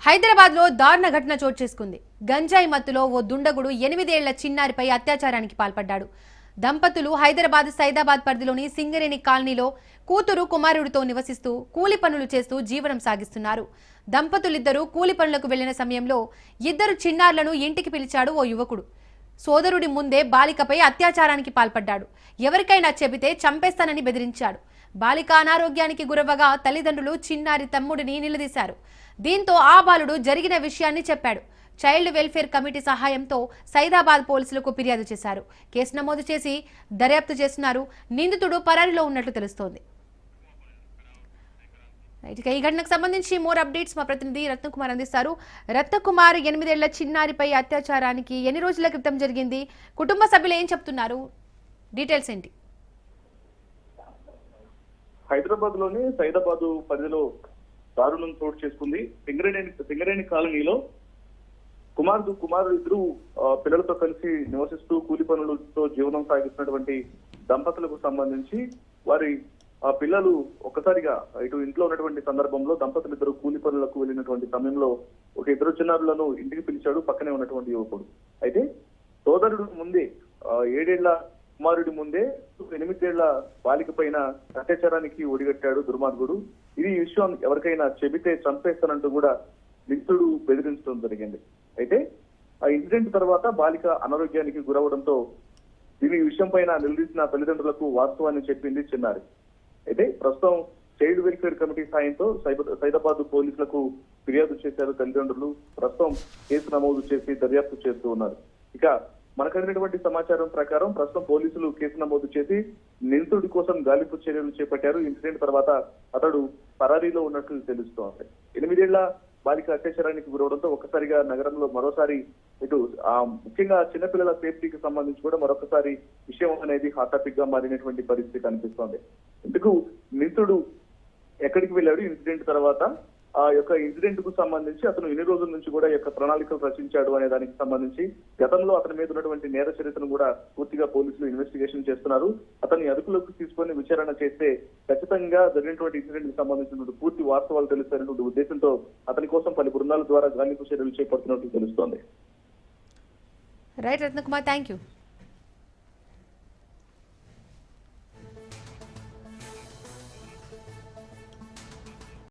హైదరాబాద్ లో దారుణ ఘటన చోటు చేసుకుంది. గంజాయి మత్తులో ఓ దుండగుడు 8 ఏళ్ల చిన్నారిపై అత్యాచారానికి పాల్పడ్డాడు. దంపతులు హైదరాబాద్ సైదాబాద్ పరిధిలోని సింగరేణి కాలనీలో కూతురు కుమారుడితో నివసిస్తూ కూలి పనులు చేస్తూ జీవనం సాగిస్తున్నారు. దంపతులిద్దరూ కూలి పనులకు వెళ్లిన సమయంలో 2 చిన్నారులను ఇంటికి పిలిచాడు ఓ యువకుడు. సోదరుడి ముందే బాలికపై అత్యాచారానికి పాల్పడ్డాడు. ఎవరికైనా చెబితే చంపేస్తానని బెదిరించాడు. బాలిక అనారోగ్యానికి గురవగా తల్లిదండ్రులు చిన్నారి తమ్ముడిని నిలదీశారు. దీంతో ఆ బాలుడు జరిగిన విషయాన్ని చెప్పాడు. చైల్డ్ వెల్ఫేర్ కమిటీ సహాయంతో సైదాబాద్ పోలీసులకు ఫిర్యాదు చేశారు. కేసు నమోదు చేసి దర్యాప్తు చేస్తున్నారు. నిందితుడు పరారీలో ఉన్నట్లు తెలుస్తోంది. ఈ ఘటనకు సంబంధించి మోర్ అప్డేట్స్ మా ప్రతినిధి రత్నకుమార్ అందిస్తారు. రత్నకుమార్, 8 ఏళ్ల చిన్నారిపై అత్యాచారానికి ఎన్ని రోజుల క్రితం జరిగింది? కుటుంబ సభ్యులు ఏం చెప్తున్నారు? డీటెయిల్స్ ఏంటి? హైదరాబాద్ లోని సైదాబాద్ పరిధిలో దారుణం చోటు చేసుకుంది. సింగరేణి కాలనీలో కుమారుడు ఇద్దరు పిల్లలతో కలిసి నివసిస్తూ కూలి పనులతో జీవనం సాగిస్తున్నటువంటి దంపతులకు సంబంధించి వారి పిల్లలు ఒక్కసారిగా ఇటు ఇంట్లో ఉన్నటువంటి సందర్భంలో దంపతులు ఇద్దరు కూలి పనులకు వెళ్ళినటువంటి సమయంలో ఒక 2 చిన్నారులను ఇంటికి పిలిచాడు పక్కనే ఉన్నటువంటి యువకుడు. అయితే సోదరుడు ముందే 7 ఏళ్ల కుమారుడి ముందే 8 ఏళ్ల బాలిక పైన అత్యాచారానికి ఒడిగట్టాడు దుర్మార్గుడు. ఇది ఈ విషయం ఎవరికైనా చెబితే చంపేస్తానంటూ కూడా నిందితుడు బెదిరించడం జరిగింది. అయితే ఆ ఇన్సిడెంట్ తర్వాత బాలిక అనారోగ్యానికి గురవడంతో దీని విషయం పైన నిలదీసిన తల్లిదండ్రులకు వాస్తవాన్ని చెప్పింది చిన్నారి. అయితే ప్రస్తుతం చైల్డ్ వెల్ఫేర్ కమిటీ సాయంతో సైదాబాద్ పోలీసులకు ఫిర్యాదు చేశారు తల్లిదండ్రులు. ప్రస్తుతం కేసు నమోదు చేసి దర్యాప్తు చేస్తూ ఉన్నారు. ఇక మనకైనటువంటి సమాచారం ప్రకారం ప్రస్తుతం పోలీసులు కేసు నమోదు చేసి నిందితుడి కోసం గాలింపు చర్యలు చేపట్టారు. ఇన్సిడెంట్ తర్వాత అతడు పరారీలో ఉన్నట్లు తెలుస్తోంది. 8 ఏళ్ల బాలిక అత్యాచారానికి గురవడంతో ఒక్కసారిగా నగరంలో మరోసారి ఇటు ముఖ్యంగా చిన్నపిల్లల సేఫ్టీకి సంబంధించి కూడా మరొకసారి విషయం అనేది హాట్ టాపిక్ గా మారినటువంటి పరిస్థితి కనిపిస్తోంది. ఇందుకు నిందితుడు ఎక్కడికి వెళ్ళాడు, ఇన్సిడెంట్ తర్వాత ఆ యొక్క ఇన్సిడెంట్ కు సంబంధించి అతను ఎన్ని రోజుల నుంచి కూడా యొక్క ప్రణాళికలు రచించాడు అనే దానికి సంబంధించి గతంలో అతని మీద ఉన్నటువంటి నేర చరిత్రను కూడా పూర్తిగా పోలీసులు ఇన్వెస్టిగేషన్ చేస్తున్నారు. అతన్ని అదుపులోకి తీసుకొని విచారణ చేస్తే ఖచ్చితంగా జరిగినటువంటి ఇన్సిడెంట్ కి సంబంధించినటువంటి పూర్తి వాస్తవాలు తెలుస్తారనే ఉద్దేశంతో అతని కోసం పలు బృందాల ద్వారా గాలింపు చర్యలు చేపడుతున్నట్లు తెలుస్తోంది. Right Ratnakumar, thank you.